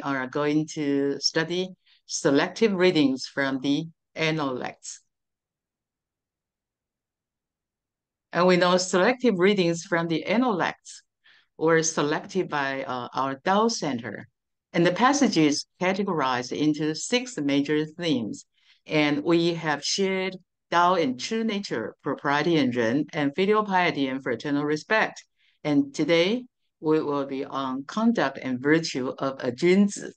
are going to study selective readings from the Analects. And we know selective readings from the Analects were selected by our Tao Center. And the passages categorized into 6 major themes. And we have shared Tao and true nature, propriety and Ren, and filial piety and fraternal respect. And today, we will be on conduct and virtue of a Junzi.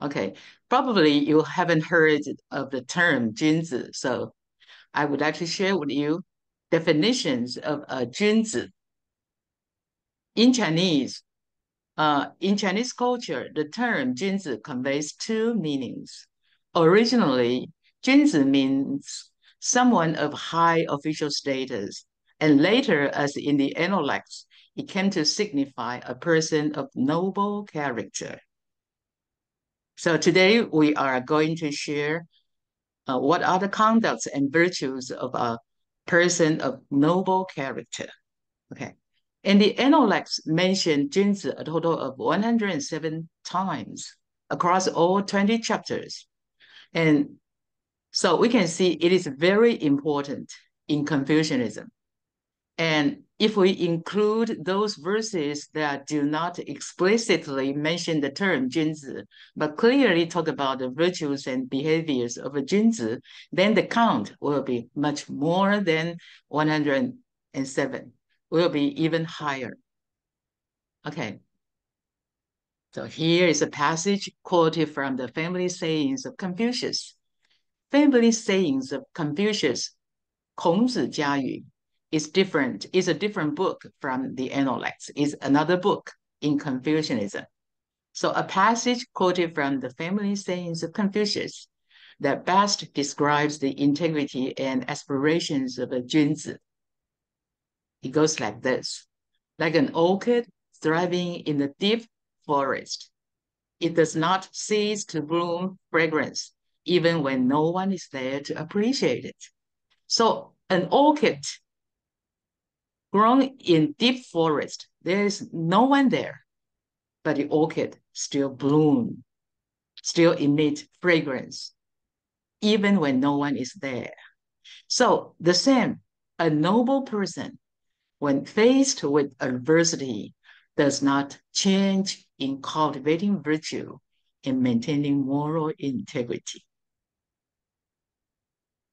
Okay, probably you haven't heard of the term Junzi, so I would like to share with you definitions of a Junzi. In Chinese culture, the term Junzi conveys 2 meanings. Originally, Junzi means someone of high official status, and later, as in the Analects, it came to signify a person of noble character. So today we are going to share what are the conducts and virtues of a person of noble character. Okay. And the Analects mentioned Junzi a total of 107 times across all 20 chapters. And so we can see it is very important in Confucianism. And if we include those verses that do not explicitly mention the term Junzi, but clearly talk about the virtues and behaviors of a Junzi, then the count will be much more than 107, will be even higher. Okay. So here is a passage quoted from the Family Sayings of Confucius. Family Sayings of Confucius, 孔子家语, is a different book from the Analects, is another book in Confucianism. So a passage quoted from the Family Sayings of Confucius that best describes the integrity and aspirations of a Junzi. It goes like this: like an orchid thriving in the deep forest, it does not cease to bloom fragrance, even when no one is there to appreciate it. So an orchid grown in deep forest, there is no one there, but the orchid still bloom, still emit fragrance, even when no one is there. So the same, a noble person, when faced with adversity, does not change in cultivating virtue and maintaining moral integrity.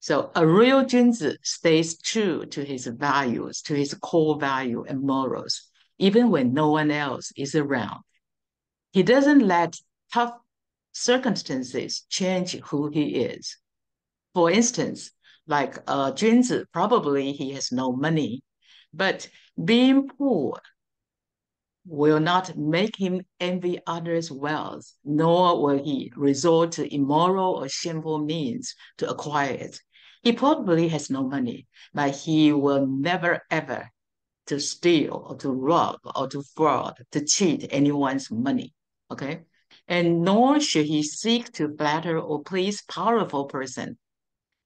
So a real Junzi stays true to his values, to his core value and morals, even when no one else is around. He doesn't let tough circumstances change who he is. For instance, like Junzi, probably he has no money, but being poor will not make him envy others' wealth, nor will he resort to immoral or shameful means to acquire it. He probably has no money, but he will never ever to steal or to rob or to fraud, to cheat anyone's money, okay? And nor should he seek to flatter or please powerful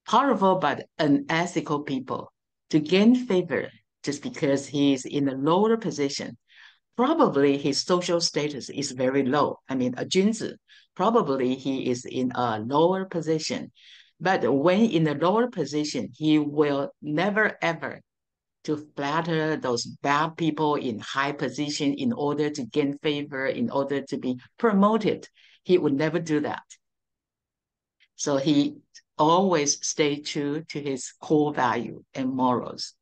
but unethical people, to gain favor just because he is in a lower position. Probably his social status is very low. I mean, a Junzi, probably he is in a lower position. But when in a lower position, he will never ever to flatter those bad people in high position in order to gain favor, in order to be promoted. He would never do that. So he always stay true to his core value and morals.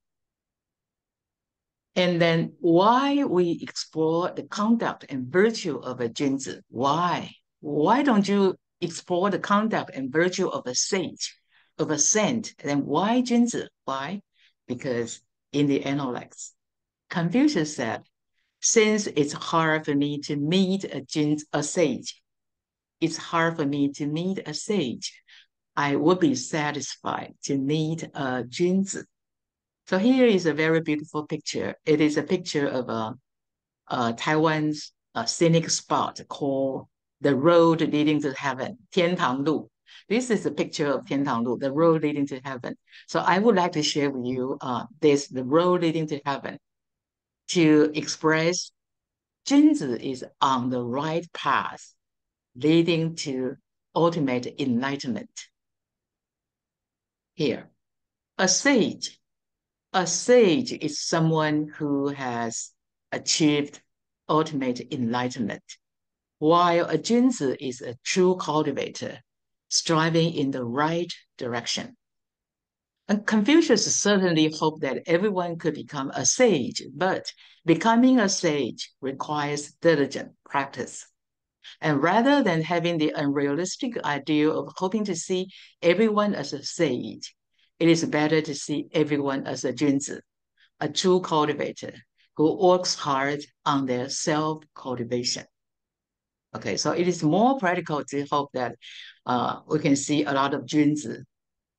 And then why we explore the conduct and virtue of a Junzi? Why? Why don't you explore the conduct and virtue of a sage, of a saint? Then why Junzi? Why? Because in the Analects, Confucius said, since it's hard for me to meet a sage, it's hard for me to meet a sage, I would be satisfied to meet a Junzi. So here is a very beautiful picture. It is a picture of Taiwan's scenic spot called the road leading to heaven, 天堂路. This is a picture of 天堂路, the road leading to heaven. So I would like to share with you the road leading to heaven, to express Junzi is on the right path. leading to ultimate enlightenment. Here, a sage. A sage is someone who has achieved ultimate enlightenment, while a Junzi is a true cultivator, striving in the right direction. And Confucius certainly hoped that everyone could become a sage, but becoming a sage requires diligent practice. And rather than having the unrealistic idea of hoping to see everyone as a sage, it is better to see everyone as a Junzi, a true cultivator who works hard on their self-cultivation. Okay, so it is more practical to hope that we can see a lot of Junzi.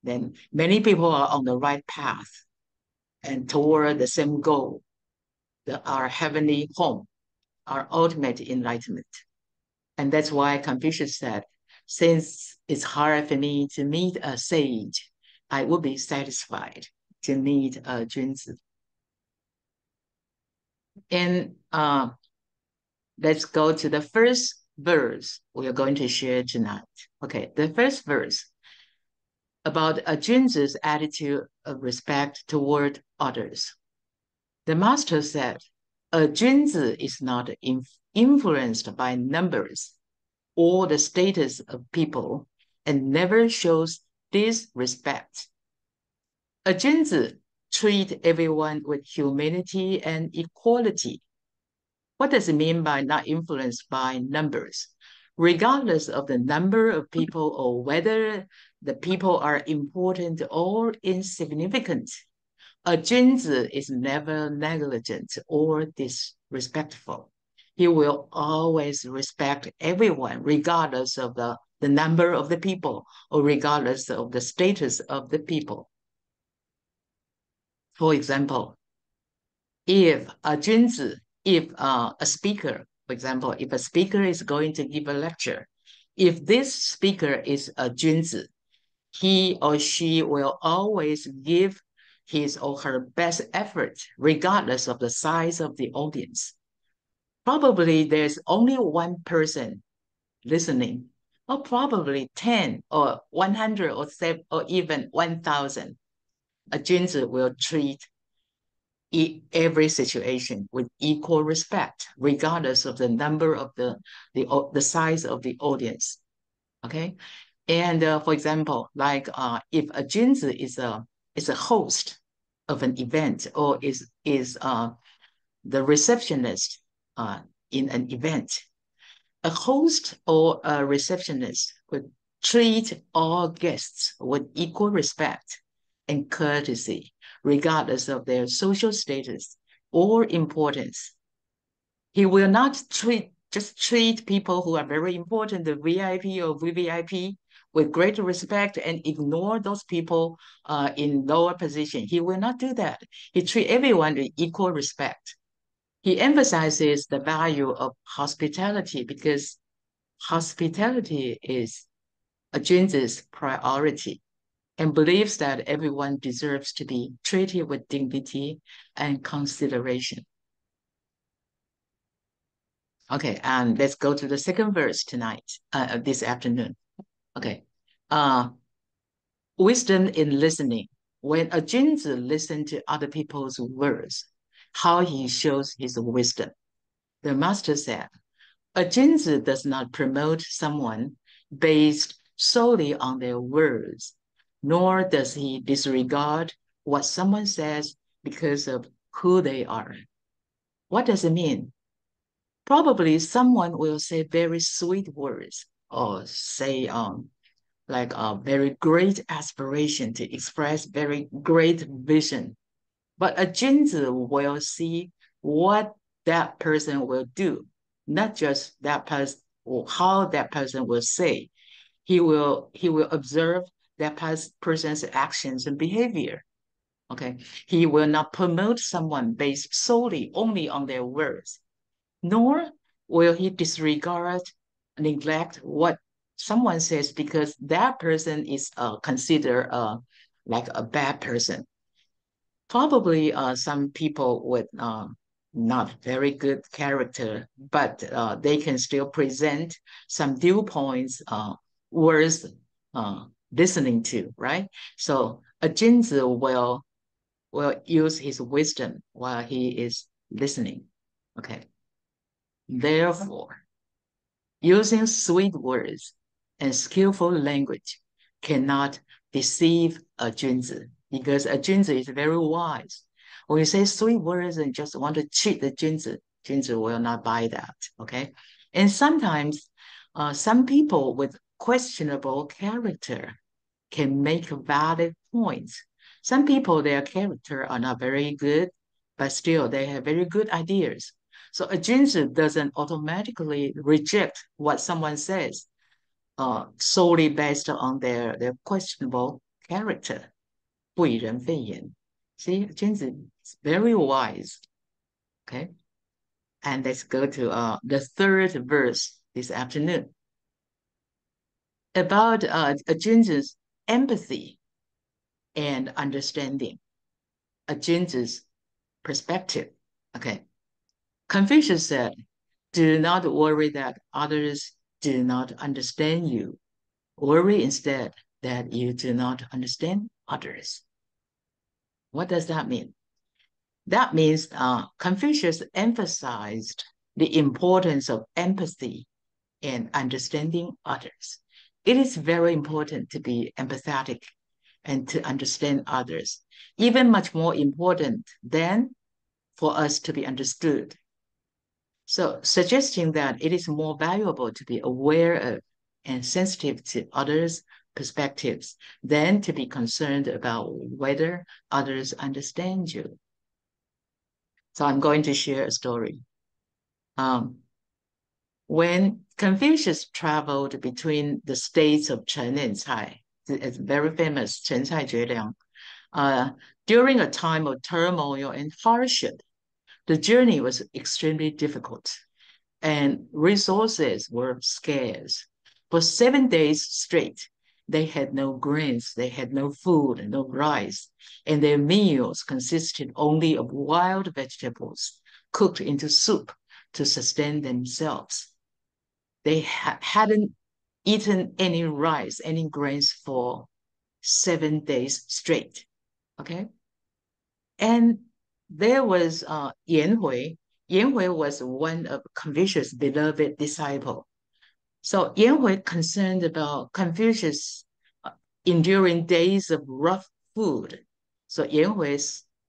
Then many people are on the right path and toward the same goal, our heavenly home, our ultimate enlightenment. And that's why Confucius said, since it's hard for me to meet a sage, I would be satisfied to meet a Junzi. And let's go to the first verse we are going to share tonight. Okay, the first verse about a Junzi's attitude of respect toward others. The master said, a Junzi is not influenced by numbers or the status of people and never shows disrespect. A Junzi treats everyone with humility and equality. What does it mean by not influenced by numbers? Regardless of the number of people or whether the people are important or insignificant, a Junzi is never negligent or disrespectful. He will always respect everyone, regardless of the number of the people or regardless of the status of the people. For example, if a Junzi, if a speaker, for example, if a speaker is going to give a lecture, if this speaker is a Junzi, he or she will always give his or her best effort, regardless of the size of the audience. Probably there's only one person listening, or probably 10 or 100 or 7, or even 1,000. A Junzi will treat every situation with equal respect, regardless of the number of the size of the audience. Okay, and for example, like if a Junzi is a host of an event or is the receptionist in an event, a host or a receptionist would treat all guests with equal respect and courtesy, regardless of their social status or importance. He will not just treat people who are very important, the VIP or VVIP, with great respect and ignore those people in lower position. He will not do that. He treats everyone with equal respect. He emphasizes the value of hospitality because hospitality is a Junzi's priority and believes that everyone deserves to be treated with dignity and consideration. Okay, and let's go to the second verse tonight, this afternoon. Okay, wisdom in listening. When a Junzi listens to other people's words, how he shows his wisdom. The master said, a Junzi does not promote someone based solely on their words, nor does he disregard what someone says because of who they are. What does it mean? Probably someone will say very sweet words or say like a very great aspiration to express very great vision. But a Junzi will see what that person will do, not just that person or how that person will say. He will observe that person's actions and behavior. Okay, he will not promote someone based solely only on their words, nor will he disregard, neglect what someone says because that person is considered like a bad person. Probably some people would not very good character, but they can still present some viewpoints worth listening to, right? So a Junzi will use his wisdom while he is listening. Okay. Therefore, using sweet words and skillful language cannot deceive a Junzi, because a Junzi is very wise. When you say sweet words and just want to cheat the Junzi, Junzi will not buy that. Okay. And sometimes some people with questionable character can make valid points. Some people, their character are not very good, but still they have very good ideas. So a Junzi doesn't automatically reject what someone says solely based on their questionable character. 不以人废言. See, Junzi is very wise. Okay. And let's go to the third verse this afternoon. About a Junzi's empathy and understanding, a Junzi's perspective. Okay. Confucius said, do not worry that others do not understand you. Worry instead that you do not understand others. What does that mean? That means Confucius emphasized the importance of empathy and understanding others. It is very important to be empathetic and to understand others, even much more important than for us to be understood. So suggesting that it is more valuable to be aware of and sensitive to others' perspectives than to be concerned about whether others understand you. So I'm going to share a story. When Confucius traveled between the states of Chen and Cai, it's very famous, Chen Cai Jue Liang, during a time of turmoil and hardship, the journey was extremely difficult and resources were scarce. For 7 days straight, they had no grains, they had no food, no rice, and their meals consisted only of wild vegetables cooked into soup to sustain themselves. They hadn't eaten any rice, any grains for 7 days straight. Okay. And there was Yan Hui. Yan Hui was one of Confucius' beloved disciple. So Yan Hui concerned about Confucius enduring days of rough food. So Yan Hui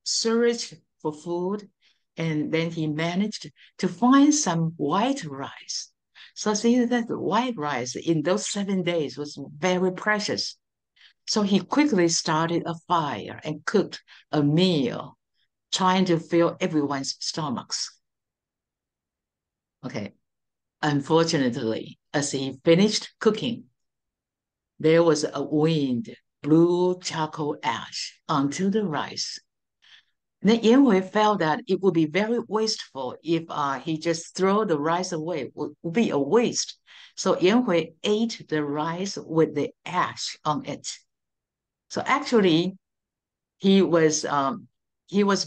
searched for food, and then he managed to find some white rice. So see that the white rice in those 7 days was very precious. So he quickly started a fire and cooked a meal, trying to fill everyone's stomachs. Okay. Unfortunately, as he finished cooking, there was a wind blew charcoal ash onto the rice. Then Yan Hui felt that it would be very wasteful if he just throw the rice away. It would be a waste. So Yan Hui ate the rice with the ash on it. So actually, he was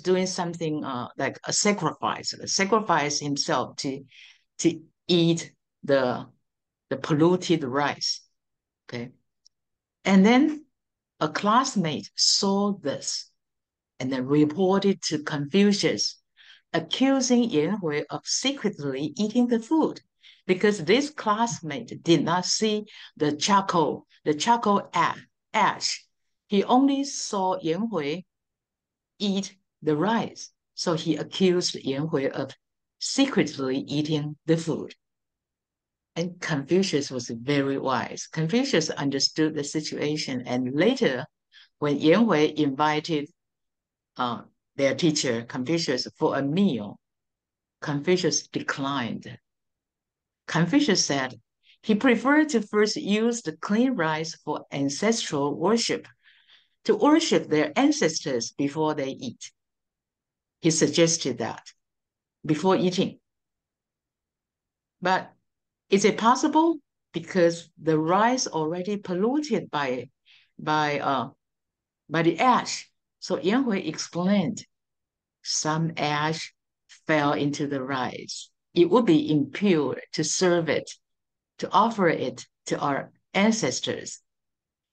doing something like a sacrifice himself to eat the polluted rice. Okay. And then a classmate saw this and then reported to Confucius, accusing Yan Hui of secretly eating the food, because this classmate did not see the charcoal ash. He only saw Yan Hui eat the rice. So he accused Yan Hui of secretly eating the food. And Confucius was very wise. Confucius understood the situation. And later, when Yan Hui invited their teacher, Confucius, for a meal, Confucius declined. Confucius said he preferred to first use the clean rice for ancestral worship, to worship their ancestors before they eat. He suggested that before eating. But is it possible? Because the rice already polluted by the ash. So Yan Hui explained, some ash fell into the rice. It would be impure to serve it, to offer it to our ancestors.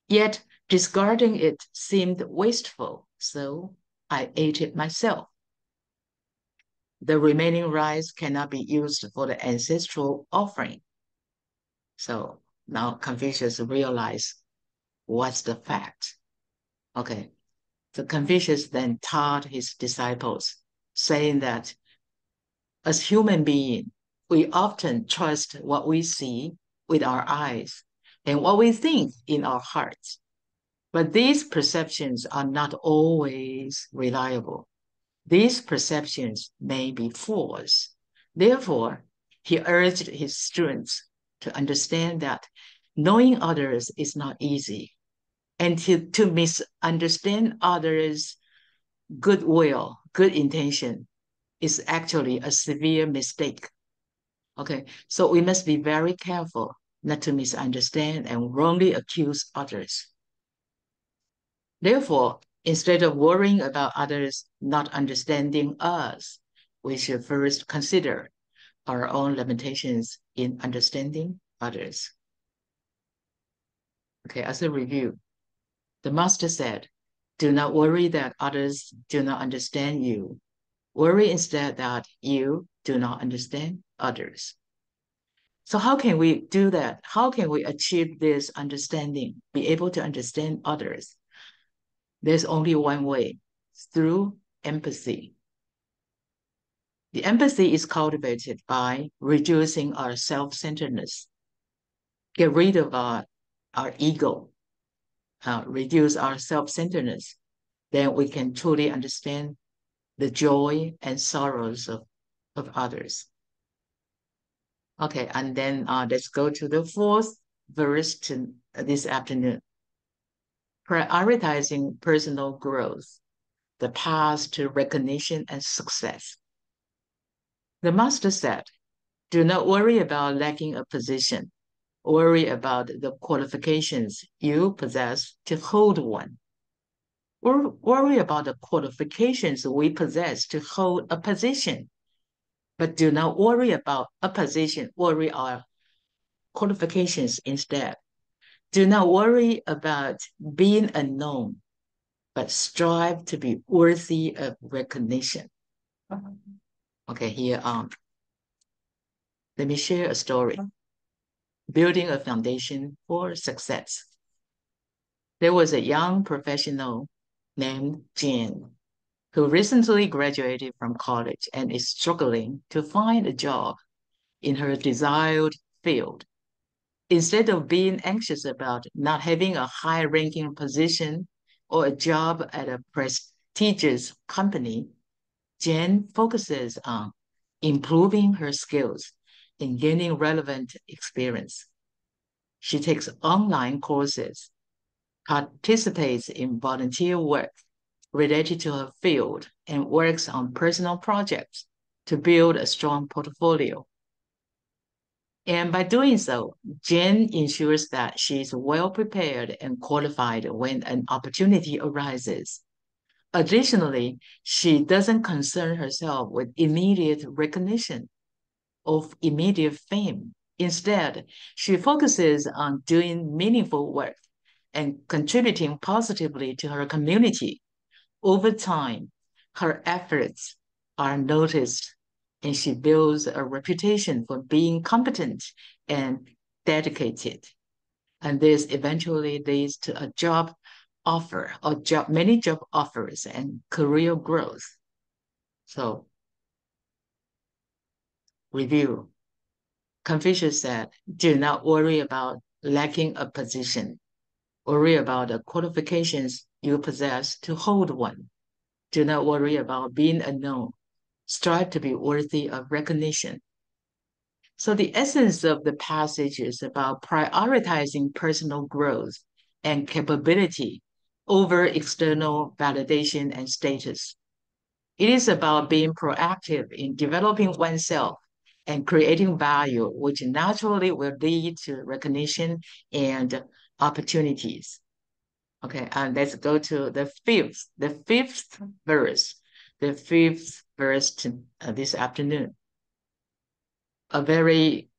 Yet discarding it seemed wasteful, so I ate it myself. The remaining rice cannot be used for the ancestral offering. So now Confucius realized what's the fact. Okay, so Confucius then taught his disciples, saying that as human beings, we often trust what we see with our eyes and what we think in our hearts. But these perceptions are not always reliable. These perceptions may be false. Therefore, he urged his students to understand that knowing others is not easy, and to misunderstand others' goodwill, good intention, is actually a severe mistake. Okay, so we must be very careful not to misunderstand and wrongly accuse others. Therefore, instead of worrying about others not understanding us, we should first consider our own limitations in understanding others. Okay, as a review, the master said, do not worry that others do not understand you. Worry instead that you do not understand others. So how can we do that? How can we achieve this understanding, be able to understand others? There's only one way, through empathy. The empathy is cultivated by reducing our self-centeredness, get rid of our ego, reduce our self-centeredness. Then we can truly understand the joy and sorrows of others. Okay, and then let's go to the fourth verse this afternoon. Prioritizing personal growth, the path to recognition and success. The master said, do not worry about lacking a position. Worry about the qualifications you possess to hold one. Or worry about the qualifications we possess to hold a position. But do not worry about a position, worry our qualifications instead. Do not worry about being unknown, but strive to be worthy of recognition. Okay, here, let me share a story. Building a foundation for success. There was a young professional named Jen who recently graduated from college and is struggling to find a job in her desired field. Instead of being anxious about not having a high-ranking position or a job at a prestigious company, Jen focuses on improving her skills and gaining relevant experience. She takes online courses, participates in volunteer work related to her field, and works on personal projects to build a strong portfolio. And by doing so, Jen ensures that she is well prepared and qualified when an opportunity arises. Additionally, she doesn't concern herself with immediate recognition of immediate fame. Instead, she focuses on doing meaningful work and contributing positively to her community. Over time, her efforts are noticed and she builds a reputation for being competent and dedicated. And this eventually leads to a job offer or many job offers and career growth. So, review. Confucius said, do not worry about lacking a position. Worry about the qualifications you possess to hold one. Do not worry about being unknown. Strive to be worthy of recognition. So the essence of the passage is about prioritizing personal growth and capability over external validation and status. It is about being proactive in developing oneself and creating value, which naturally will lead to recognition and opportunities. Okay, and let's go to the fifth verse. The fifth first this afternoon. A very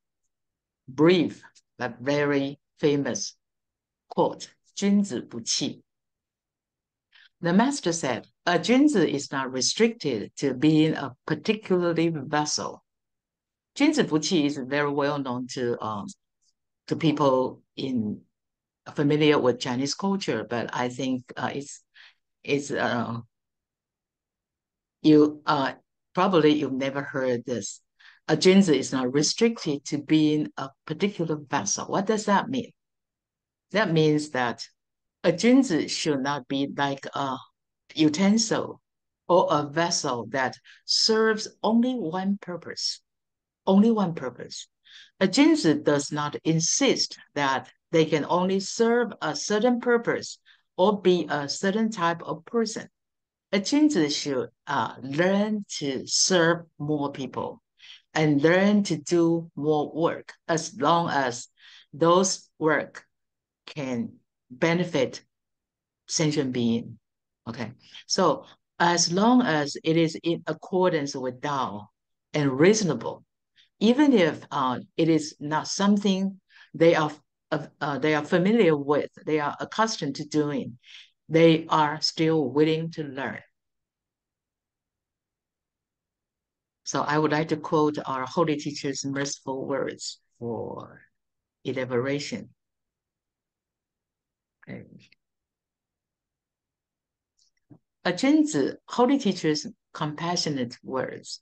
brief but very famous quote, 君子不器. The master said, a Junzi is not restricted to being a particularly vessel. 君子不器 is very well known to people familiar with Chinese culture, but I think you've never heard this. A Junzi is not restricted to being a particular vessel. What does that mean? That means that a Junzi should not be like a utensil or a vessel that serves only one purpose. Only one purpose. A Junzi does not insist that they can only serve a certain purpose or be a certain type of person. A Junzi should learn to serve more people and learn to do more work as long as those work can benefit sentient being. Okay, so as long as it is in accordance with Tao and reasonable, even if it is not something they are familiar with, they are accustomed to doing, they are still willing to learn. So I would like to quote our holy teacher's merciful words for elaboration. Okay. A Junzi, holy teacher's compassionate words.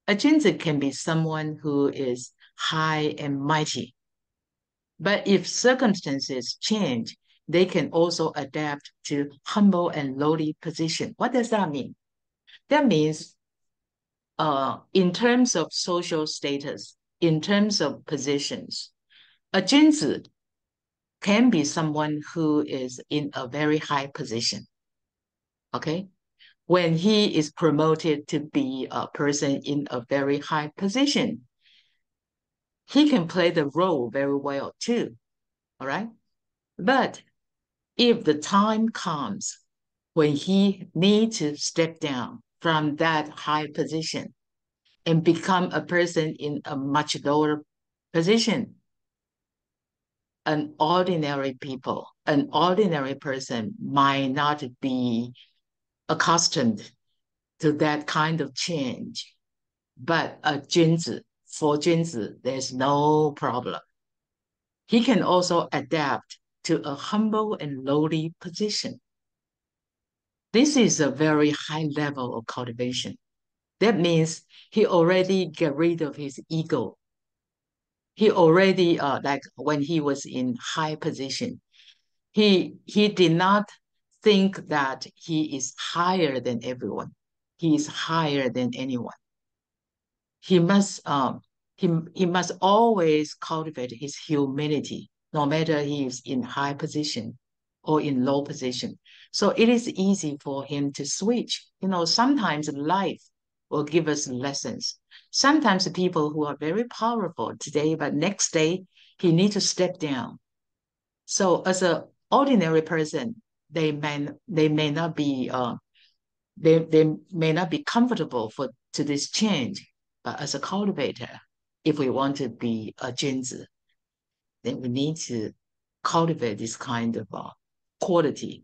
A Junzi can be someone who is high and mighty. But if circumstances change, they can also adapt to humble and lowly position. What does that mean? That means in terms of social status, in terms of positions, a Junzi can be someone who is in a very high position. Okay? When he is promoted to be a person in a very high position, he can play the role very well too. All right? But if the time comes when he needs to step down from that high position and become a person in a much lower position, an ordinary person might not be accustomed to that kind of change. But for Junzi, there's no problem. He can also adapt to a humble and lowly position. This is a very high level of cultivation. That means he already get rid of his ego. He already, like when he was in high position, he did not think that he is higher than everyone. He is higher than anyone. He must always cultivate his humility, no matter he is in high position or in low position. So it is easy for him to switch. Sometimes life will give us lessons. Sometimes people who are very powerful today, but next day he needs to step down. So as an ordinary person, they may not be they may not be comfortable to this change. But as a cultivator, if we want to be a Junzi, then we need to cultivate this kind of quality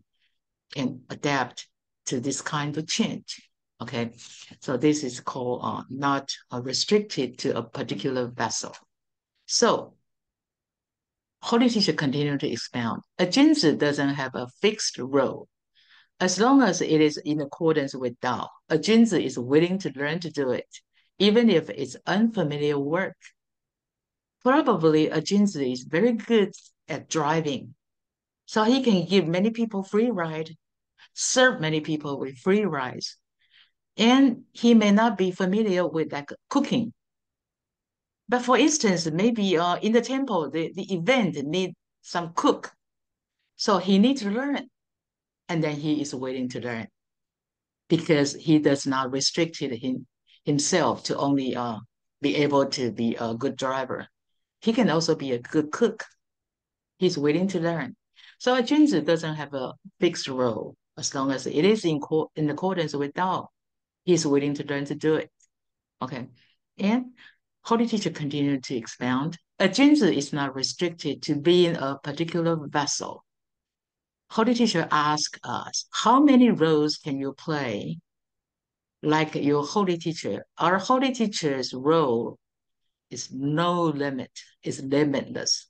and adapt to this kind of change. Okay, so this is called not restricted to a particular vessel. So, Holy Teacher continued to expound. A Junzi doesn't have a fixed role. As long as it is in accordance with Tao, a Junzi is willing to learn to do it, even if it's unfamiliar work. Probably a Junzi is very good at driving, so he can give many people free ride, serve many people with free rides, and he may not be familiar with like cooking. But for instance, maybe in the temple, the event need some cook, so he needs to learn, and then he is willing to learn because he does not restrict himself to only be able to be a good driver. He can also be a good cook. He's willing to learn. So a Junzi doesn't have a fixed role as long as it is in accordance with Tao. he's willing to learn to do it. Okay. And Holy Teacher continued to expound. A Junzi is not restricted to being a particular vessel. Holy Teacher asked us, how many roles can you play? Like your Holy Teacher, our Holy Teacher's role is no limit, is limitless.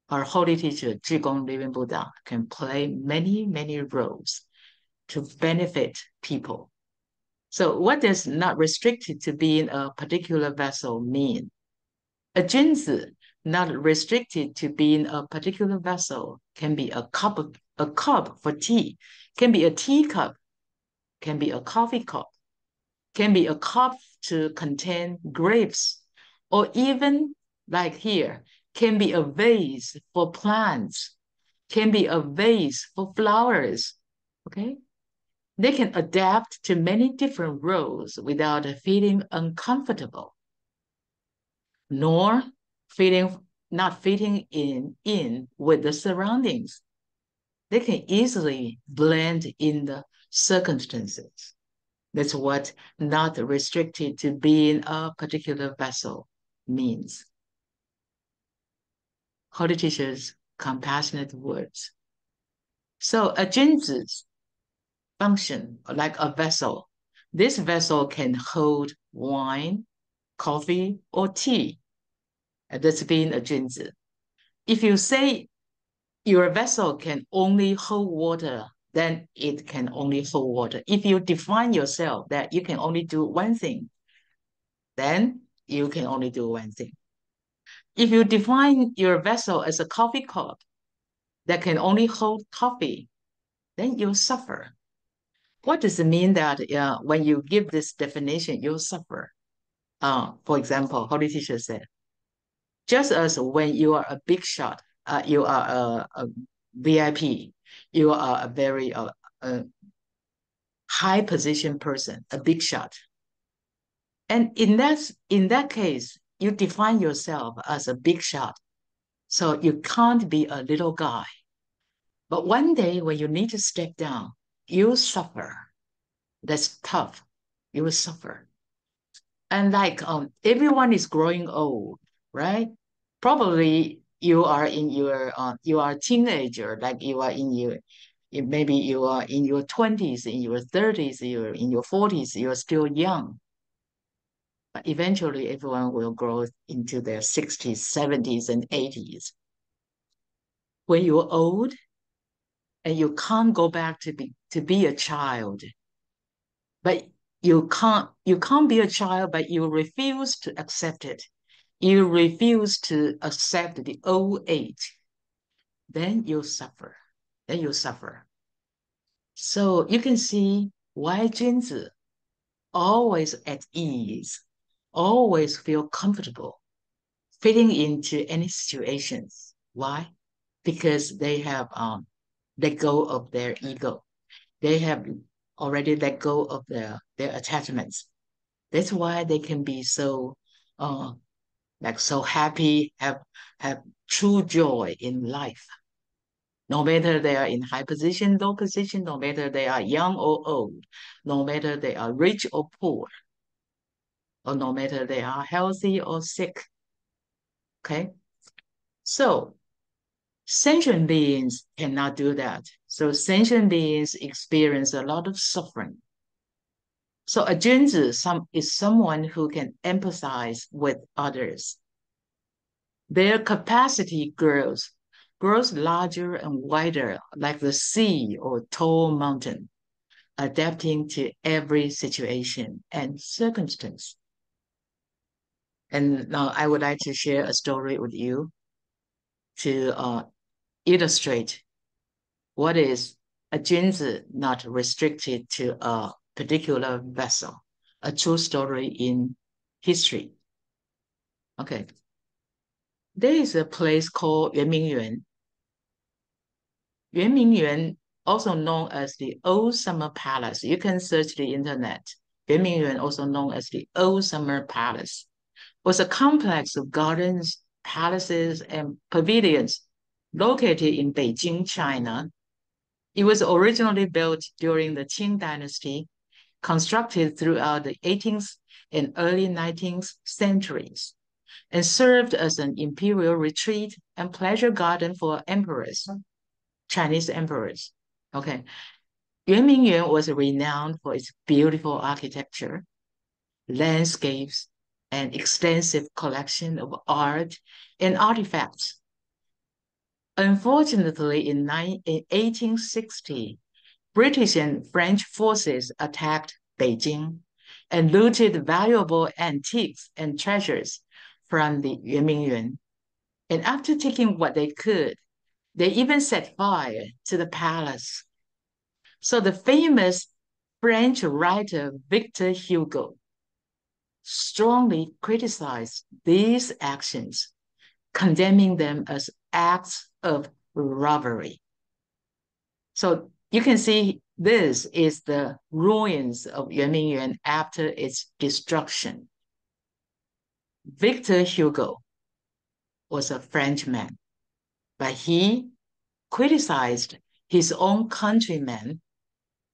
Our Holy Teacher, Zhigong Living Buddha, can play many, many roles to benefit people. So what does not restricted to being a particular vessel mean? A Junzi, not restricted to being a particular vessel, can be a cup for tea, can be a teacup, can be a coffee cup, can be a cup to contain grapes, or even like here, can be a vase for plants, can be a vase for flowers, okay? They can adapt to many different roles without feeling uncomfortable, nor not fitting in with the surroundings. They can easily blend in the circumstances. That's what not restricted to being a particular vessel means. Holy Teacher's compassionate words. So a Junzi's function like a vessel. This vessel can hold wine, coffee, or tea. That's being a Junzi. If you say your vessel can only hold water, then it can only hold water. If you define yourself that you can only do one thing, then you can only do one thing. If you define your vessel as a coffee cup that can only hold coffee, then you'll suffer. What does it mean that when you give this definition, you'll suffer? For example, Holy Teacher said, just as when you are a big shot, you are a VIP, you are a very high position person, a big shot. And in that case, you define yourself as a big shot. So you can't be a little guy. But one day when you need to step down, you suffer. That's tough. You will suffer. And like everyone is growing old, right? Probably you are in you are a teenager, like you are in your maybe you are in your 20s, in your 30s, you're in your 40s, you're still young. But eventually everyone will grow into their 60s, 70s, and 80s. When you're old and you can't go back to be a child, but you can't be a child, but you refuse to accept it. You refuse to accept the old age, then you suffer. Then you suffer. So you can see why Junzi always at ease, always feel comfortable fitting into any situations. Why? Because they have let go of their ego. They have already let go of their attachments. That's why they can be so like so happy, have true joy in life. No matter they are in high position, low position, no matter they are young or old, no matter they are rich or poor, or no matter they are healthy or sick. Okay? So sentient beings cannot do that. So sentient beings experience a lot of suffering. So a Junzi is someone who can empathize with others. Their capacity grows larger and wider like the sea or tall mountain, adapting to every situation and circumstance. And now I would like to share a story with you to illustrate what is a Junzi not restricted to a particular vessel, a true story in history. Okay. There is a place called Yuanmingyuan. Yuanmingyuan, also known as the Old Summer Palace. You can search the internet. Yuanmingyuan, also known as the Old Summer Palace, was a complex of gardens, palaces, and pavilions located in Beijing, China. It was originally built during the Qing dynasty constructed throughout the 18th and early 19th centuries, and served as an imperial retreat and pleasure garden for emperors, Chinese emperors. Okay. Yuanmingyuan was renowned for its beautiful architecture, landscapes, and extensive collection of art and artifacts. Unfortunately, in 1860, British and French forces attacked Beijing and looted valuable antiques and treasures from the Yuanmingyuan. And after taking what they could, they even set fire to the palace. So the famous French writer Victor Hugo strongly criticized these actions, condemning them as acts of robbery. So you can see this is the ruins of Yuanmingyuan after its destruction. Victor Hugo was a Frenchman, but he criticized his own countrymen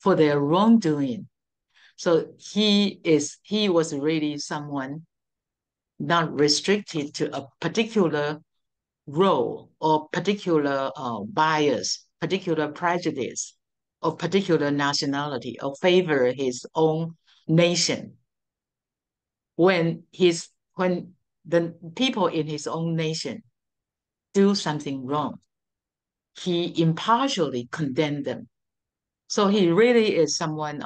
for their wrongdoing. So he was really someone not restricted to a particular role or particular bias, particular prejudice, or particular nationality, or favor his own nation. When the people in his own nation do something wrong, he impartially condemned them. So he really is someone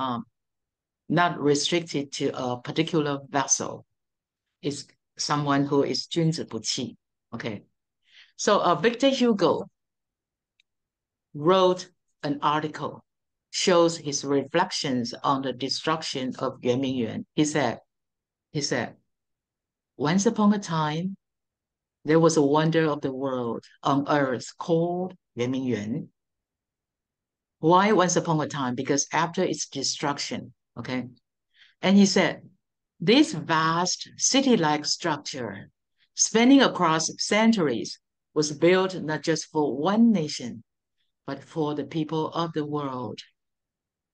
not restricted to a particular vessel. It's someone who is 君子不器. Okay. So Victor Hugo wrote an article, shows his reflections on the destruction of Yuanmingyuan. He said, once upon a time, there was a wonder of the world on earth called Yuanmingyuan. Why once upon a time? Because after its destruction, okay? And he said, this vast city-like structure, spanning across centuries, was built not just for one nation, but for the people of the world.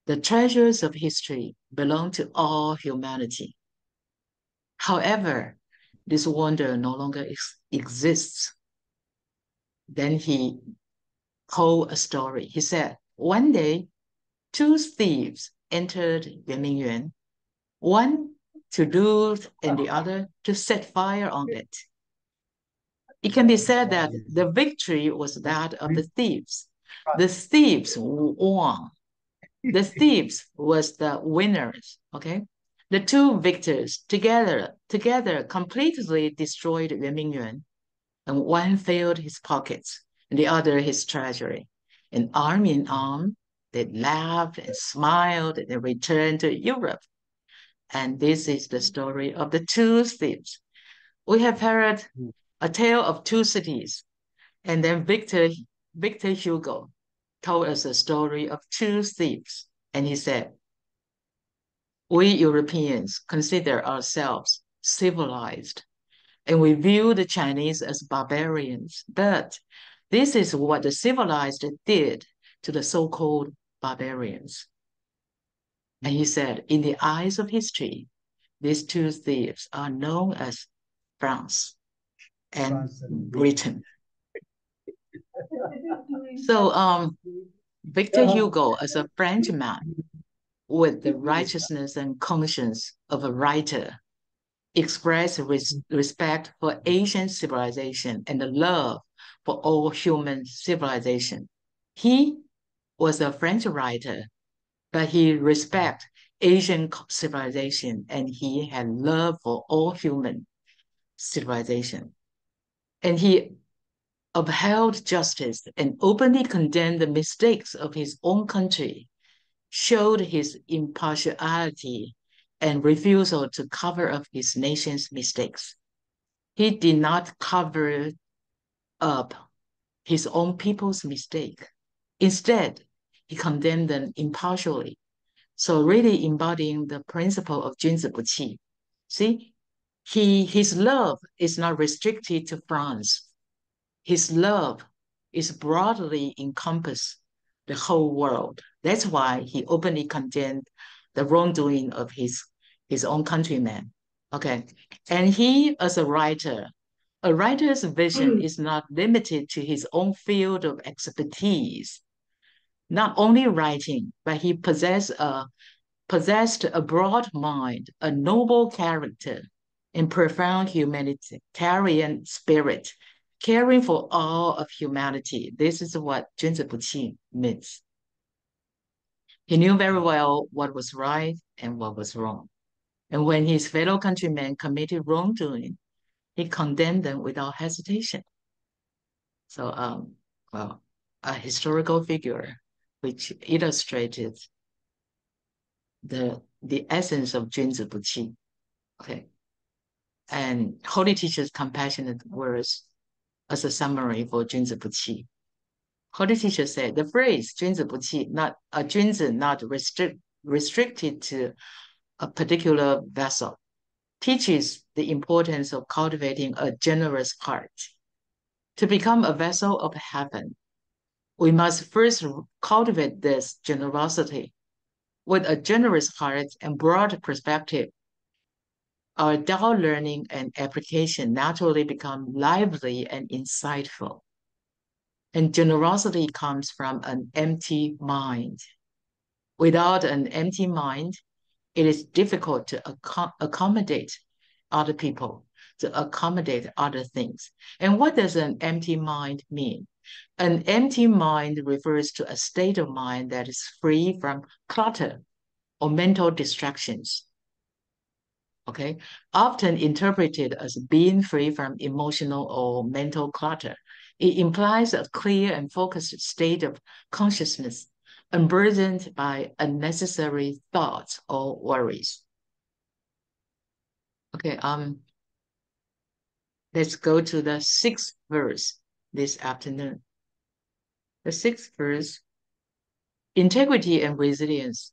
The treasures of history belong to all humanity. However, this wonder no longer exists. Then he told a story. He said, one day, two thieves entered Yuanmingyuan, one to loot and the other to set fire on it. It can be said that the victory was that of the thieves. The thieves won. The thieves was the winners, okay? The two victors together completely destroyed Yuanmingyuan, and one filled his pockets, and the other his treasury. And arm in arm, they laughed and smiled and they returned to Europe. And this is the story of the two thieves. We have heard a tale of two cities, and then Victor Hugo told us a story of two thieves, and he said, we Europeans consider ourselves civilized, and we view the Chinese as barbarians, but this is what the civilized did to the so-called barbarians. And he said, in the eyes of history, these two thieves are known as France and Britain. So Victor Hugo, as a Frenchman with the righteousness and conscience of a writer, expressed respect for Asian civilization and the love for all human civilization. He was a French writer, but he respected Asian civilization and he had love for all human civilization. And he upheld justice and openly condemned the mistakes of his own country, showed his impartiality and refusal to cover up his nation's mistakes. He did not cover up his own people's mistake. Instead, he condemned them impartially. So really embodying the principle of 君子不器. See, his love is not restricted to France. His love is broadly encompass the whole world. That's why he openly condemned the wrongdoing of his own countrymen. Okay. And he, as a writer's vision is not limited to his own field of expertise. Not only writing, but he possessed a broad mind, a noble character, and profound humanitarian spirit, caring for all of humanity. This is what Junzi Buqi means. He knew very well what was right and what was wrong. And when his fellow countrymen committed wrongdoing, he condemned them without hesitation. So, well, a historical figure which illustrated the essence of Junzi Buqi. Okay. And Holy Teacher's compassionate words as a summary for Junzi Buqi. Holy Teacher said the phrase Junzi Buqi, not a Junzi, not restricted to a particular vessel, teaches the importance of cultivating a generous heart. To become a vessel of heaven, we must first cultivate this generosity. With a generous heart and broad perspective, our Tao learning and application naturally become lively and insightful. And generosity comes from an empty mind. Without an empty mind, it is difficult to accommodate other people, to accommodate other things. And what does an empty mind mean? An empty mind refers to a state of mind that is free from clutter or mental distractions. Okay, often interpreted as being free from emotional or mental clutter. It implies a clear and focused state of consciousness, unburdened by unnecessary thoughts or worries. Okay, let's go to the 6th verse this afternoon. The 6th verse, integrity and resilience,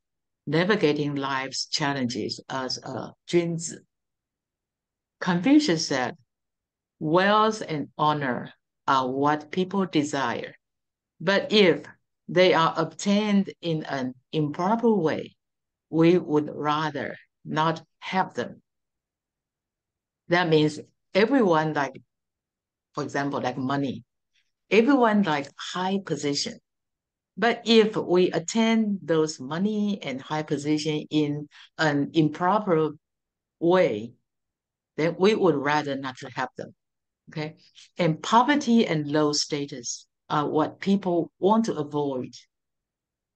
navigating life's challenges as a Junzi. Confucius said, wealth and honor are what people desire, but if they are obtained in an improper way, we would rather not have them. That means everyone like, for example, like money, everyone like high position. But if we attain those money and high position in an improper way, then we would rather not to have them. Okay. And poverty and low status are what people want to avoid.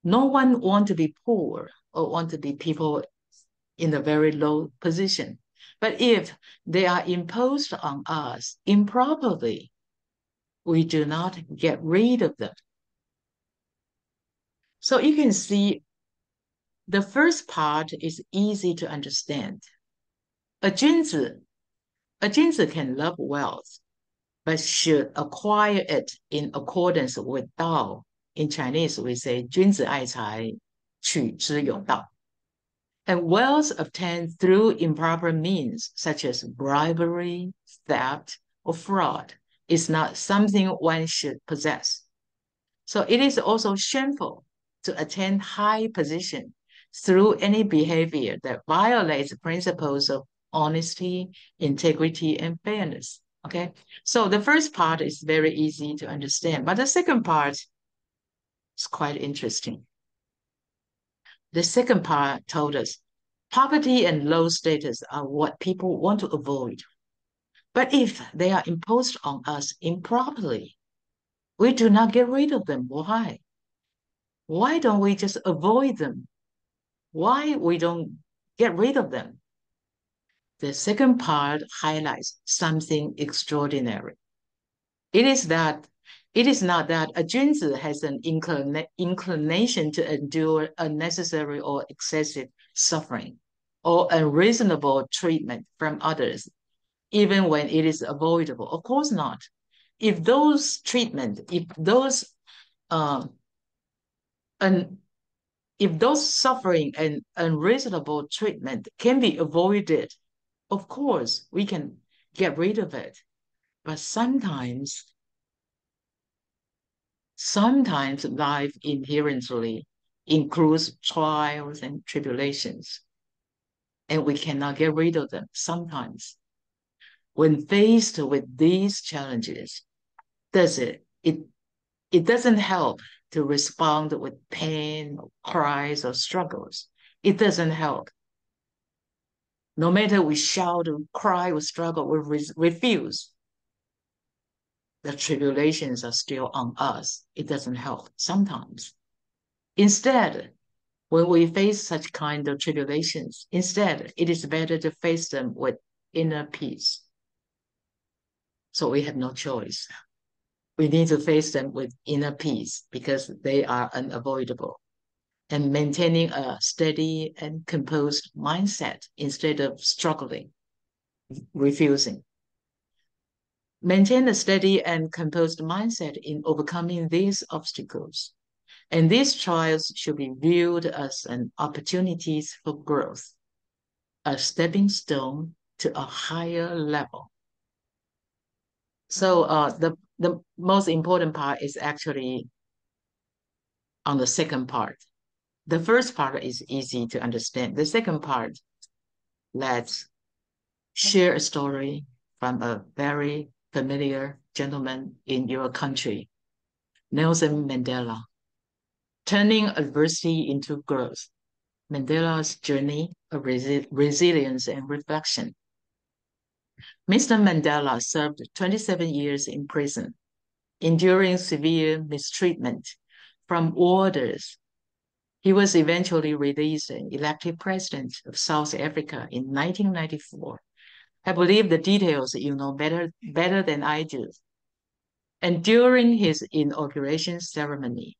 No one wants to be poor or want to be people in a very low position. But if they are imposed on us improperly, we do not get rid of them. So you can see the first part is easy to understand. A Junzi can love wealth, but should acquire it in accordance with Dao. In Chinese, we say 君子爱财，取之有道. And wealth obtained through improper means, such as bribery, theft, or fraud, is not something one should possess. So it is also shameful to attain high position through any behavior that violates principles of honesty, integrity, and fairness. Okay, so the first part is very easy to understand, but the second part is quite interesting. The second part told us poverty and low status are what people want to avoid. But if they are imposed on us improperly, we do not get rid of them. Why? Why don't we just avoid them? Why we don't get rid of them? The second part highlights something extraordinary. It is not that a Junzi has an inclination to endure unnecessary or excessive suffering or unreasonable treatment from others, even when it is avoidable. Of course not. If those suffering and unreasonable treatment can be avoided, of course, we can get rid of it. But sometimes life inherently includes trials and tribulations, and we cannot get rid of them sometimes. When faced with these challenges, it doesn't help to respond with pain, or cries, or struggles. It doesn't help. No matter we shout or cry or struggle, we refuse. The tribulations are still on us. It doesn't help sometimes. Instead, when we face such kind of tribulations, instead, it is better to face them with inner peace. So we have no choice. We need to face them with inner peace because they are unavoidable. And maintaining a steady and composed mindset instead of struggling, refusing. Maintain a steady and composed mindset in overcoming these obstacles. And these trials should be viewed as an opportunities for growth, a stepping stone to a higher level. So the most important part is actually on the second part. The first part is easy to understand. The second part, let's share a story from a very familiar gentleman in your country, Nelson Mandela. Turning adversity into growth, Mandela's journey of resilience and reflection. Mr. Mandela served 27 years in prison, enduring severe mistreatment from warders. He was eventually released and elected president of South Africa in 1994. I believe the details you know better than I do. And during his inauguration ceremony,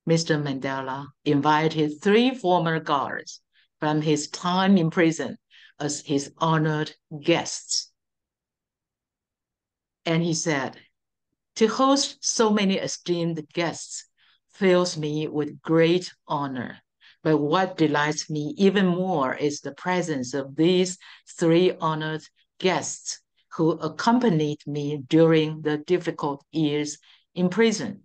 Mr. Mandela invited 3 former guards from his time in prison as his honored guests. And he said, "To host so many esteemed guests fills me with great honor. But what delights me even more is the presence of these 3 honored guests who accompanied me during the difficult years in prison."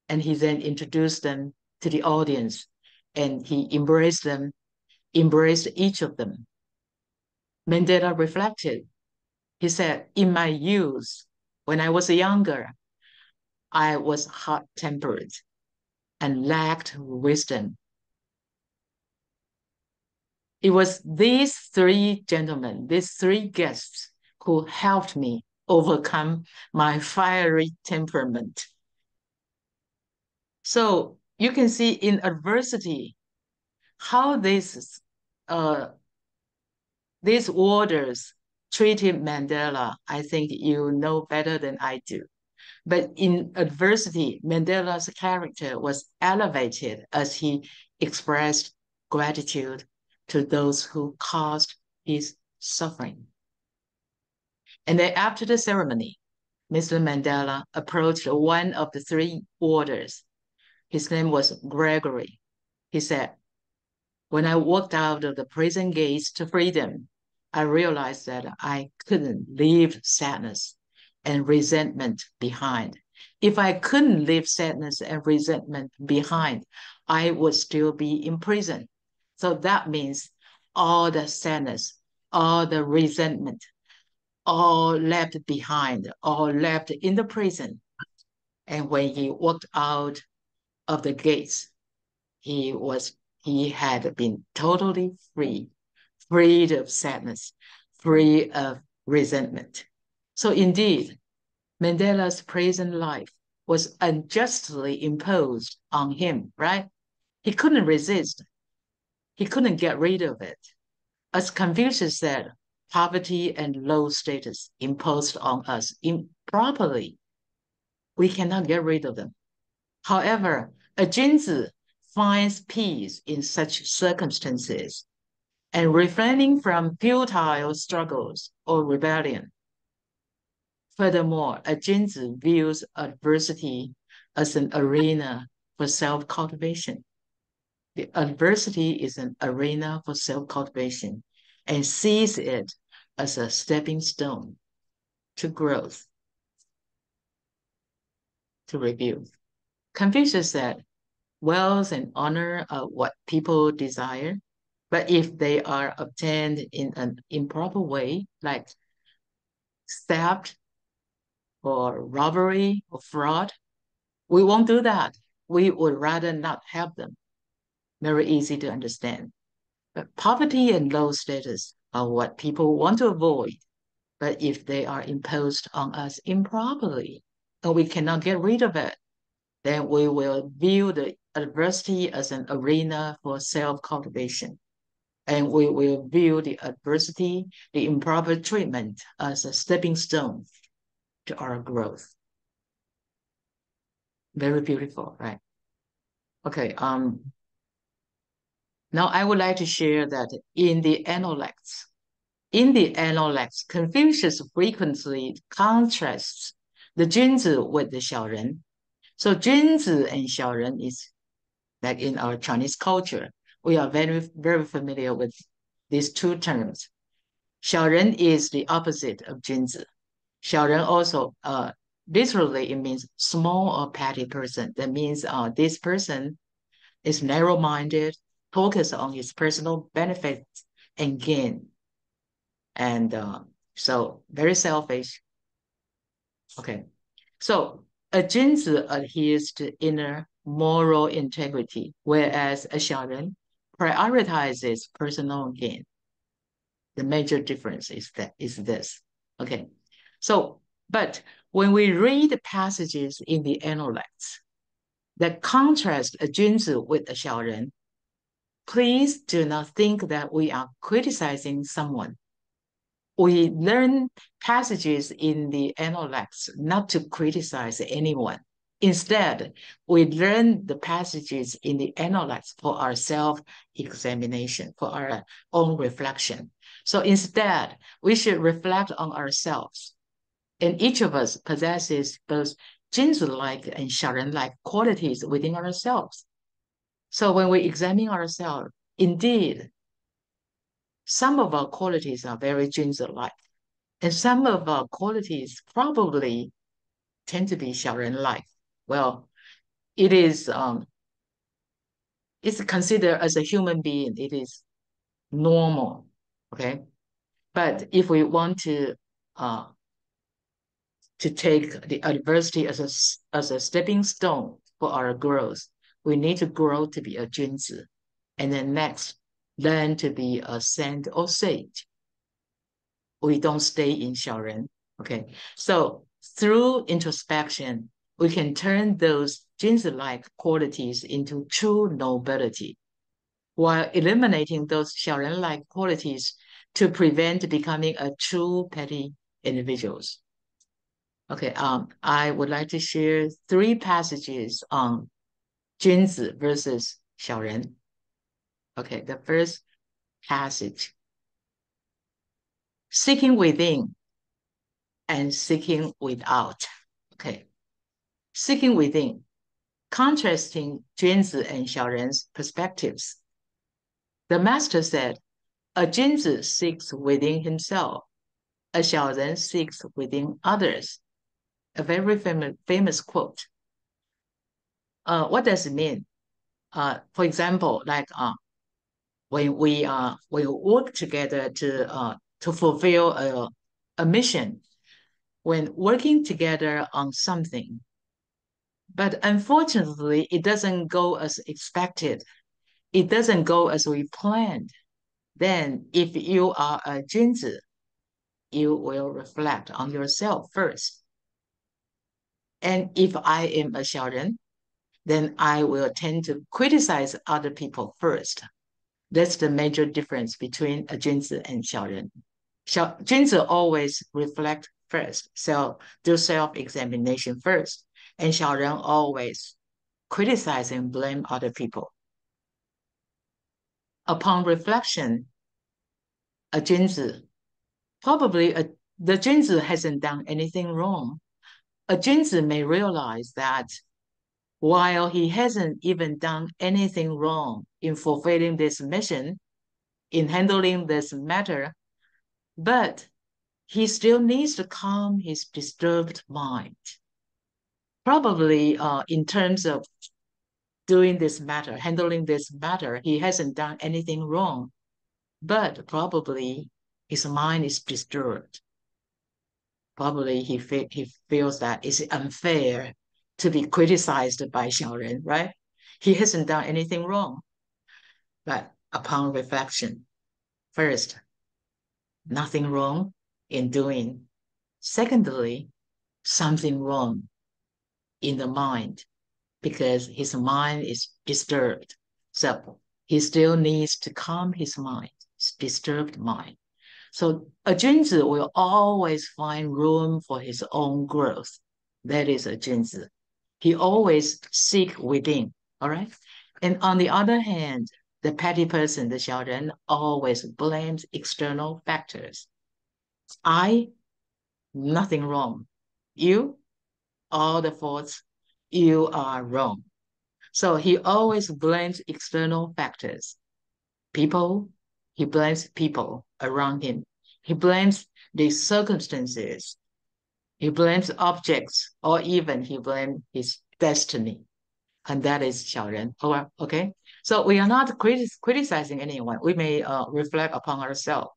And he then introduced them to the audience, and he embraced each of them. Mandela reflected. He said, "In my youth, when I was younger, I was hot-tempered and lacked wisdom. It was these 3 gentlemen, these 3 guests, who helped me overcome my fiery temperament." So you can see in adversity how these warders treated Mandela. I think you know better than I do. But in adversity, Mandela's character was elevated as he expressed gratitude to those who caused his suffering. And then after the ceremony, Mr. Mandela approached one of the 3 warders. His name was Gregory. He said, "When I walked out of the prison gates to freedom, I realized that I couldn't leave sadness and resentment behind. If I couldn't leave sadness and resentment behind, I would still be in prison. So that means all the sadness, all the resentment, all left behind, all left in the prison." And when he walked out of the gates, he had been totally freed of sadness, free of resentment. So indeed, Mandela's prison life was unjustly imposed on him, right? He couldn't resist. He couldn't get rid of it. As Confucius said, poverty and low status imposed on us improperly. We cannot get rid of them. However, a Junzi finds peace in such circumstances and refraining from futile struggles or rebellion. Furthermore, a Junzi views adversity as an arena for self-cultivation. The adversity is an arena for self-cultivation and sees it as a stepping stone to growth. To review, Confucius said, wealth and honor are what people desire. But if they are obtained in an improper way, like theft or robbery or fraud, we won't do that. We would rather not have them. Very easy to understand. But poverty and low status are what people want to avoid. But if they are imposed on us improperly, and we cannot get rid of it, then we will view the adversity as an arena for self-cultivation. And we will view the adversity, the improper treatment, as a stepping stone to our growth. Very beautiful, right? Okay, now I would like to share that in the Analects, Confucius frequently contrasts the Junzi with the Xiaoren. So Junzi and Xiaoren is like in our Chinese culture. We are very, very familiar with these two terms. Xiaoren is the opposite of Junzi. Xiaoren also, literally, it means small or petty person. That means this person is narrow-minded, focused on his personal benefits and gain. And so very selfish. Okay. So a Junzi adheres to inner moral integrity, whereas a Xiaoren prioritizes personal gain. The major difference is this. Okay. So, but when we read passages in the Analects that contrast a Junzi with a Xiaoren, please do not think that we are criticizing someone. We learn passages in the Analects not to criticize anyone. Instead, we learn the passages in the Analects for our self-examination, for our own reflection. So instead, we should reflect on ourselves. And each of us possesses both Junzi-like and Xiaoren-like qualities within ourselves. So when we examine ourselves, indeed, some of our qualities are very Junzi-like, and some of our qualities probably tend to be Xiaoren-like. Well, it is it's considered as a human being, it is normal, okay? But if we want to take the adversity as a stepping stone for our growth, we need to grow to be a Junzi, and then next, learn to be a saint or sage. We don't stay in Xiaoren, okay? So through introspection, we can turn those Junzi-like qualities into true nobility, while eliminating those Xiaoren-like qualities to prevent becoming a true petty individuals. Okay, I would like to share 3 passages on Junzi versus Xiaoren. Okay, the first passage, seeking within and seeking without. Okay, seeking within, contrasting Junzi and Xiaoren's perspectives. The master said, a Junzi seeks within himself, a Xiaoren seeks within others. A very famous quote. What does it mean? For example, like when we work together to fulfill a mission, when working together on something, but unfortunately, it doesn't go as expected. It doesn't go as we planned. Then, if you are a Junzi, you will reflect on yourself first. And if I am a Xiaoren, then I will tend to criticize other people first. That's the major difference between a Junzi and Xiaoren. Junzi always reflect first, do self-examination first, and Xiaoren always criticize and blame other people. Upon reflection, a Junzi, the Junzi hasn't done anything wrong. A Junzi may realize that while he hasn't even done anything wrong in fulfilling this mission, in handling this matter, but he still needs to calm his disturbed mind. Probably in terms of doing this matter, handling this matter. He hasn't done anything wrong, but probably his mind is disturbed. Probably he feels that it's unfair to be criticized by Xiaoren, right? He hasn't done anything wrong. But upon reflection, first, nothing wrong in doing. Secondly, something wrong in the mind because his mind is disturbed. So he still needs to calm his mind, his disturbed mind. So a Junzi will always find room for his own growth. That is a Junzi. He always seek within, all right? And on the other hand, the petty person, the Xiaoren, always blames external factors. Nothing wrong. You, all the faults, you are wrong. So he always blames external factors. People, he blames people around him. He blames the circumstances. He blames objects, or even he blames his destiny. And that is Xiaoren. Okay? So we are not criticizing anyone. We may reflect upon ourselves.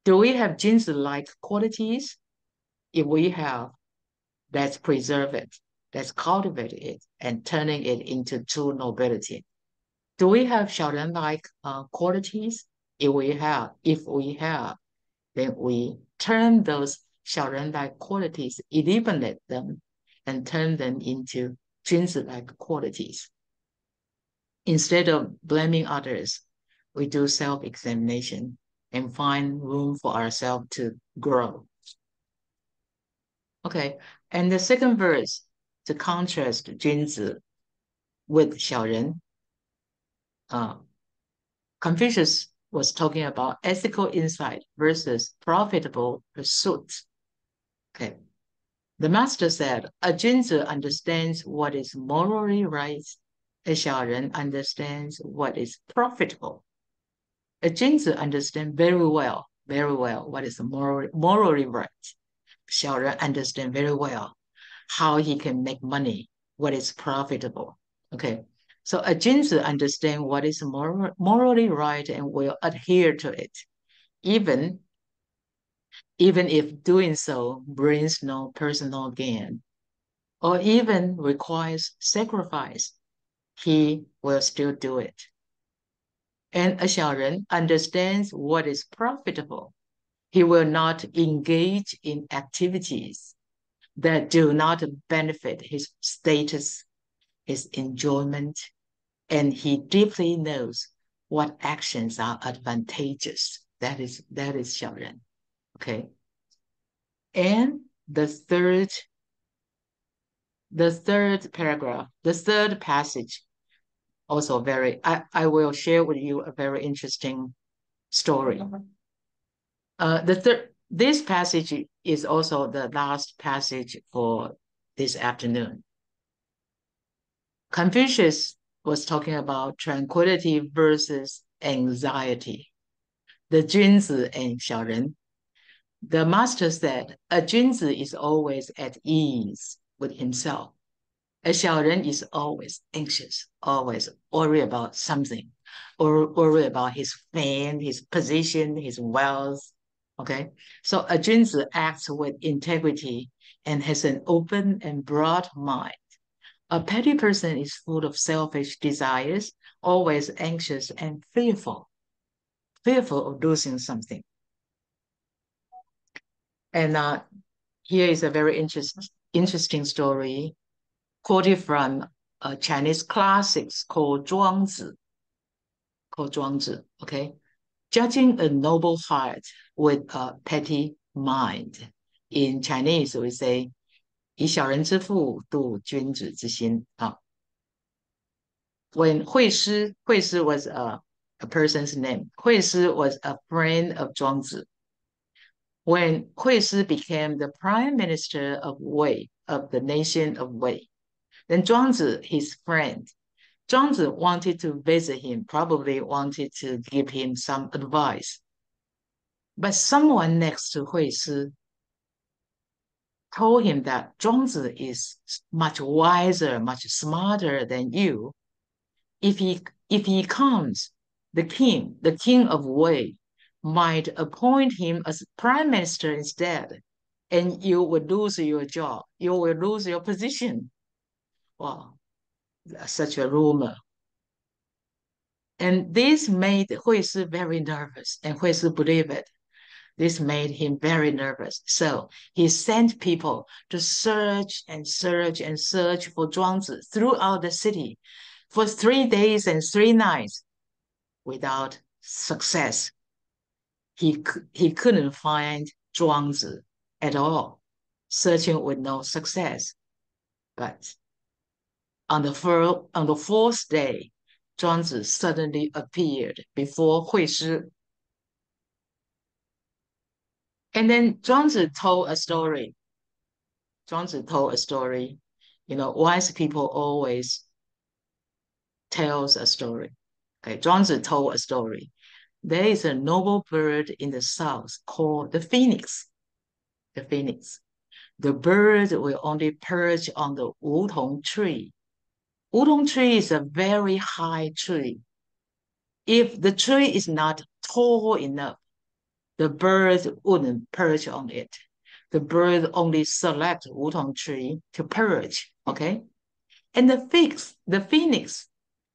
Do we have Junzi-like qualities? If we have, let's preserve it. Let's cultivate it and turning it into true nobility. Do we have Xiaoren-like qualities? If we have, then we turn those Xiaoren-like qualities, eliminate them, and turn them into Junzi-like qualities. Instead of blaming others, we do self-examination and find room for ourselves to grow. Okay, and the second verse, to contrast Junzi with Xiaoren, Confucius was talking about ethical insight versus profitable pursuits. Okay. The master said, a Junzi understands what is morally right. A Xiaoren understands what is profitable. A Junzi understands very well what is morally right. Xiaoren understands very well how he can make money, what is profitable. Okay. So a Junzi understands what is morally right and will adhere to it, even if doing so brings no personal gain or even requires sacrifice, he will still do it. And a Xiaoren understands what is profitable. He will not engage in activities that do not benefit his status, his enjoyment, and he deeply knows what actions are advantageous. That is Xiaoren. Okay. And the third paragraph, the third passage, also I will share with you a very interesting story. This passage is also the last passage for this afternoon. Confucius was talking about tranquility versus anxiety. The Junzi and Xiaoren. The master said, a Junzi is always at ease with himself. A Xiaoren is always anxious, always worry about something, or worry about his fame, his position, his wealth. Okay, so a Junzi acts with integrity and has an open and broad mind. A petty person is full of selfish desires, always anxious and fearful of losing something. And here is a very interesting story quoted from Chinese classics called Junzi. Okay? Judging a noble heart with a petty mind. In Chinese, we say, 以小人之腹度君子之心. When Hui Shi was a person's name. Hui Shi was a friend of Zhuangzi. When Hui Shi became the prime minister of Wei, of the nation of Wei, then Zhuangzi, his friend, Junzi wanted to visit him, probably wanted to give him some advice. But someone next to Hui Shi told him that Junzi is much wiser, much smarter than you. If he comes, the king of Wei, might appoint him as prime minister instead, and you will lose your job. You will lose your position. Wow, such a rumor. And this made Hui Si very nervous, and Hui Si believed it. This made him very nervous. So he sent people to search and search and search for Zhuangzi throughout the city for 3 days and 3 nights without success. He couldn't find Zhuangzi at all, searching with no success. But on the 4th day, Zhuangzi suddenly appeared before Hui Shi. And then Zhuangzi told a story. Junzi told a story. Wise people always tells a story. Okay, Junzi told a story. There is a noble bird in the south called the phoenix. The phoenix. The bird will only perch on the wutong tree. Wutong tree is a very high tree. If the tree is not tall enough, the bird wouldn't perch on it. The bird only select wutong tree to perch, okay? And the phoenix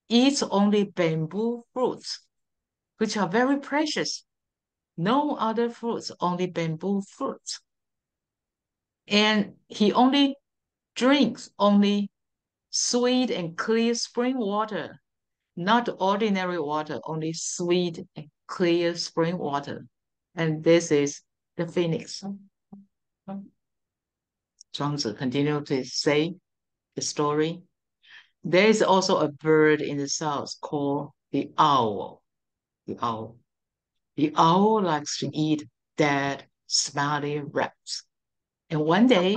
eats only bamboo fruits, which are very precious. No other fruits, only bamboo fruits. And he only drinks only sweet and clear spring water, not ordinary water, only sweet and clear spring water. And this is the phoenix. Zhuangzi continued to say the story. There is also a bird in the south called the owl. The owl. The owl likes to eat dead, smelly rats. And one day,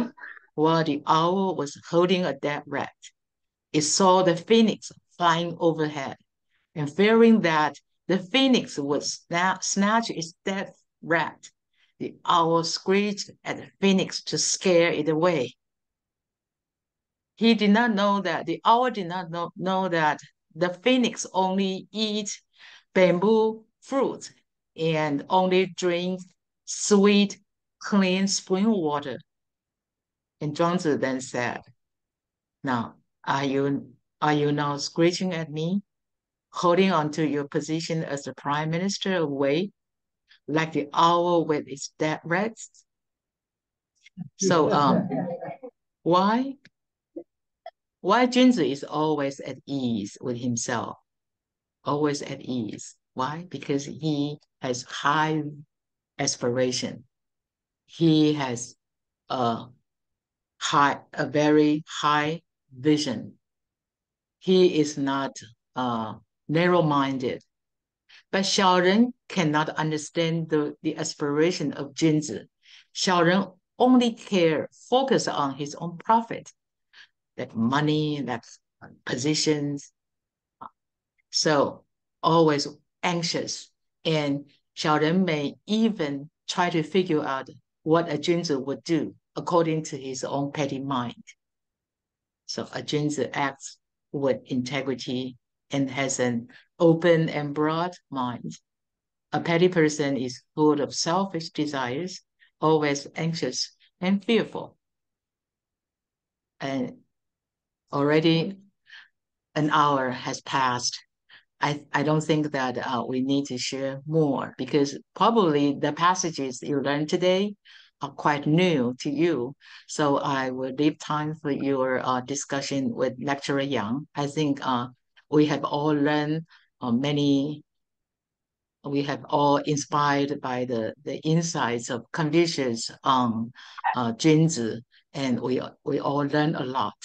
while the owl was holding a dead rat, it saw the phoenix flying overhead. And fearing that the phoenix would snatch its dead rat, the owl screeched at the phoenix to scare it away. He did not know that, the owl did not know that the phoenix only eats bamboo fruit and only drink sweet, clean spring water. And Zhuangzi then said, "Now, are you now screeching at me, holding on to your position as the prime minister of Wei, like the owl with its dead rats?" So, why Junzi is always at ease with himself, always at ease. Why? Because he has high aspiration. He has a very high vision. He is not narrow-minded. But Xiaoren cannot understand the aspiration of Junzi. Xiaoren only focus on his own profit, like money, like positions. So always anxious. And Xiaoren may even try to figure out what a Junzi would do according to his own petty mind. So a Junzi acts with integrity and has an open and broad mind. A petty person is full of selfish desires, always anxious and fearful. And already an hour has passed. I don't think that we need to share more, because probably the passages you learned today are quite new to you. So I will leave time for your discussion with Lecturer Yang. I think we have all learned we have all inspired by the insights of Confucius on Junzi, and we all learn a lot.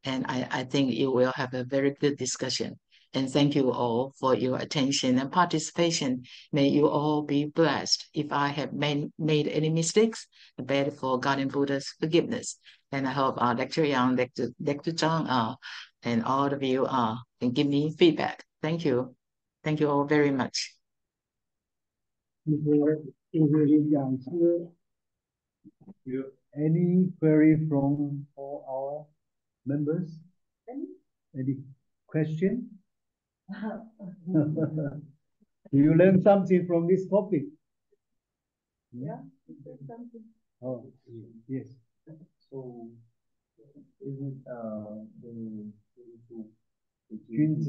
And I think you will have a very good discussion. And thank you all for your attention and participation. May you all be blessed. If I have made any mistakes, I beg for God and Buddha's forgiveness. And I hope Lecturer Yang, Lecturer Zhang, and all of you can give me feedback. Thank you. Thank you all very much. 谢谢林讲师。Any query from all our members? Any question? Do you learn something from this topic? Yeah, something. Oh, yes. So, is it the Junzi